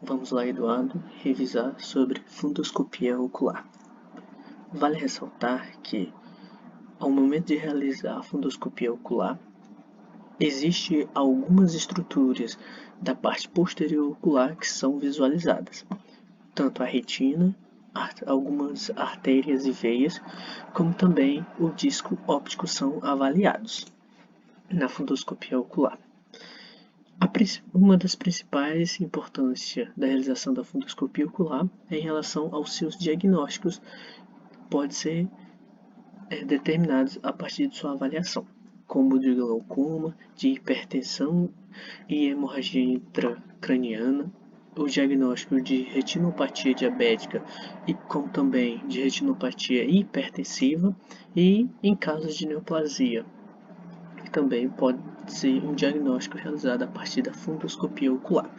Vamos lá, Eduardo, revisar sobre fundoscopia ocular. Vale ressaltar que, ao momento de realizar a fundoscopia ocular, existem algumas estruturas da parte posterior ocular que são visualizadas, tanto a retina, algumas artérias e veias, como também o disco óptico são avaliados na fundoscopia ocular. Uma das principais importâncias da realização da fundoscopia ocular é em relação aos seus diagnósticos, pode ser determinados a partir de sua avaliação, como de glaucoma, de hipertensão e hemorragia intracraniana, o diagnóstico de retinopatia diabética e como também de retinopatia hipertensiva e em casos de neoplasia. Também pode ser um diagnóstico realizado a partir da fundoscopia ocular.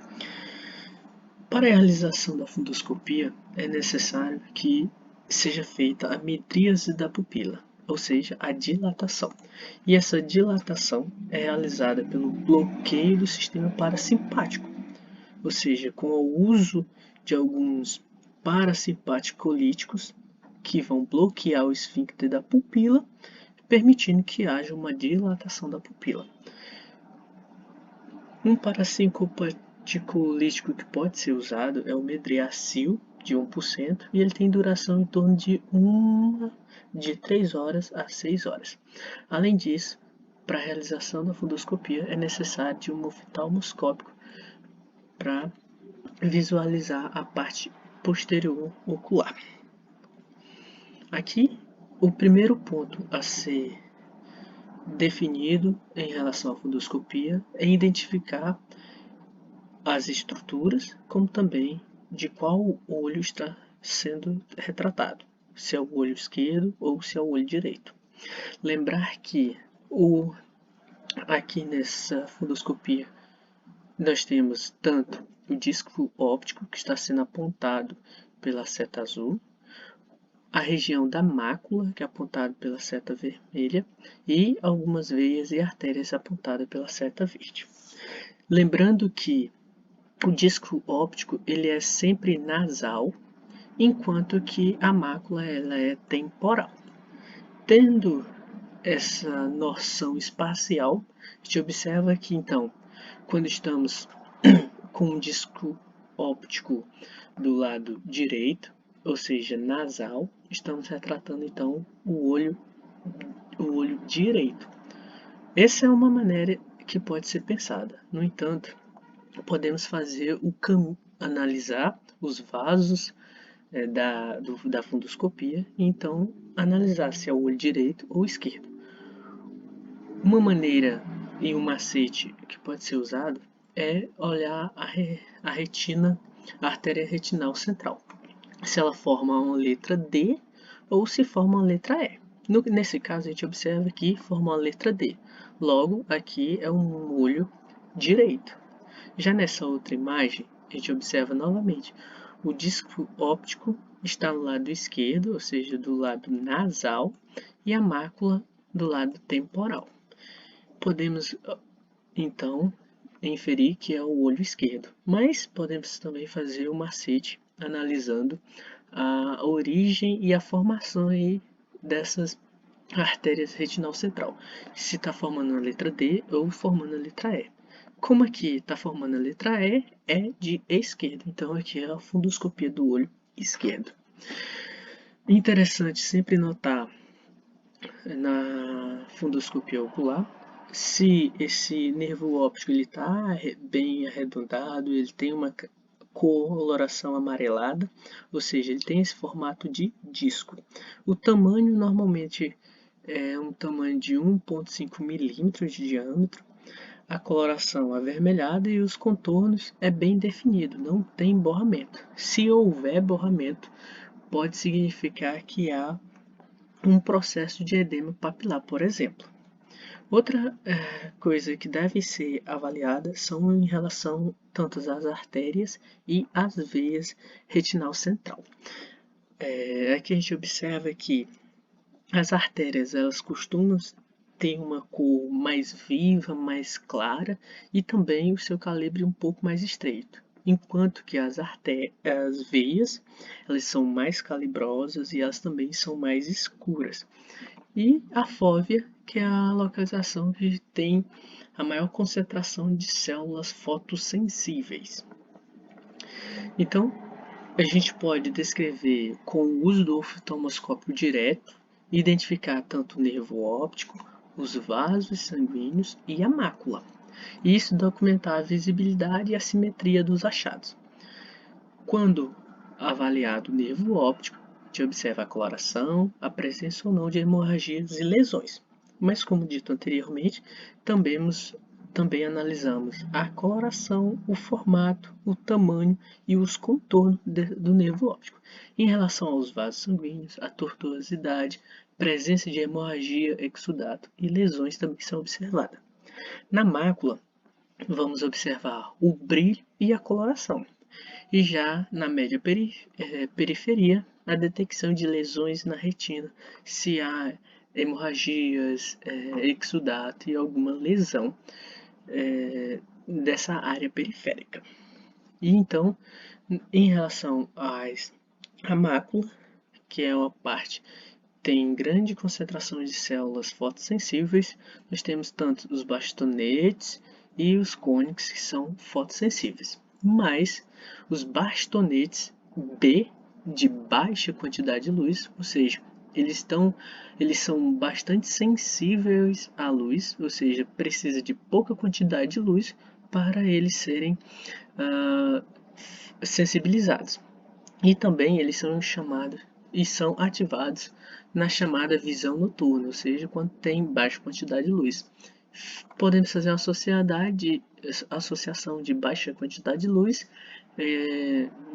Para a realização da fundoscopia, é necessário que seja feita a midríase da pupila, ou seja, a dilatação. E essa dilatação é realizada pelo bloqueio do sistema parasimpático, ou seja, com o uso de alguns parasimpaticolíticos que vão bloquear o esfíncter da pupila, permitindo que haja uma dilatação da pupila. Um parasimpaticolítico que pode ser usado é o medriacil, de 1%, e ele tem duração em torno de 3 horas a 6 horas. Além disso, para a realização da fundoscopia é necessário de um oftalmoscópico para visualizar a parte posterior ocular. Aqui, o primeiro ponto a ser definido em relação à fundoscopia é identificar as estruturas, como também de qual olho está sendo retratado, se é o olho esquerdo ou se é o olho direito. Lembrar que aqui nessa fundoscopia nós temos tanto o disco óptico que está sendo apontado pela seta azul, a região da mácula, que é apontada pela seta vermelha, e algumas veias e artérias apontadas pela seta verde. Lembrando que o disco óptico ele é sempre nasal, enquanto que a mácula ela é temporal. Tendo essa noção espacial, a gente observa que então, quando estamos com o disco óptico do lado direito, ou seja, nasal, estamos retratando então o olho direito. Essa é uma maneira que pode ser pensada. No entanto, podemos fazer analisar os vasos da fundoscopia e então analisar se é o olho direito ou esquerdo. Uma maneira e um macete que pode ser usado é olhar a retina, a artéria retinal central, se ela forma uma letra D ou se forma uma letra E. Nesse caso, a gente observa que forma uma letra D. Logo, aqui é um olho direito. Já nessa outra imagem, a gente observa novamente o disco óptico está no lado esquerdo, ou seja, do lado nasal, e a mácula do lado temporal. Podemos, então, inferir que é o olho esquerdo, mas podemos também fazer o macete analisando a origem e a formação aí dessas artérias retinal central, se está formando a letra D ou formando a letra E. Como aqui está formando a letra E, é de esquerda, então aqui é a fundoscopia do olho esquerdo. Interessante sempre notar na fundoscopia ocular se esse nervo óptico está bem arredondado, ele tem uma coloração amarelada, ou seja, ele tem esse formato de disco. O tamanho normalmente é um tamanho de 1,5 milímetros de diâmetro. A coloração avermelhada e os contornos é bem definido, não tem borramento. Se houver borramento, pode significar que há um processo de edema papilar, por exemplo. Outra coisa que deve ser avaliada são em relação tanto às artérias e às veias retinal central. Aqui a gente observa que as artérias elas costumam ter uma cor mais viva, mais clara e também o seu calibre um pouco mais estreito. enquanto que as veias elas são mais calibrosas e elas também são mais escuras. E a fóvea, que é a localização que tem a maior concentração de células fotossensíveis. Então, a gente pode descrever com o uso do oftalmoscópio direto, identificar tanto o nervo óptico, os vasos sanguíneos e a mácula. E isso documentar a visibilidade e a simetria dos achados. Quando avaliado o nervo óptico, a gente observa a coloração, a presença ou não de hemorragias e lesões. Mas, como dito anteriormente, também analisamos a coloração, o formato, o tamanho e os contornos do nervo óptico. Em relação aos vasos sanguíneos, a tortuosidade, presença de hemorragia, exudato e lesões também são observadas. Na mácula, vamos observar o brilho e a coloração. E já na média periferia, a detecção de lesões na retina, se há hemorragias, exudato e alguma lesão dessa área periférica. E então, em relação à mácula, que é uma parte tem grande concentração de células fotossensíveis, nós temos tanto os bastonetes e os cônix que são fotossensíveis. Mas os bastonetes B de baixa quantidade de luz, ou seja, eles são bastante sensíveis à luz, ou seja, precisa de pouca quantidade de luz para eles serem sensibilizados. E também eles são chamados e são ativados na chamada visão noturna, ou seja, quando tem baixa quantidade de luz. Podemos fazer uma associação de baixa quantidade de luz,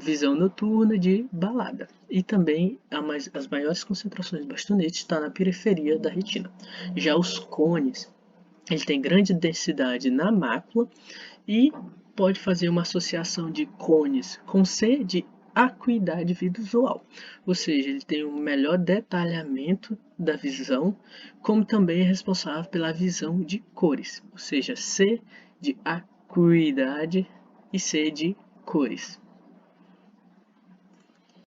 visão noturna de balada. E também as maiores concentrações de bastonetes estão na periferia da retina. Já os cones, ele tem grande densidade na mácula e pode fazer uma associação de cones com C de acuidade visual, ou seja, ele tem um melhor detalhamento da visão, como também é responsável pela visão de cores, ou seja, C de acuidade e C de cores.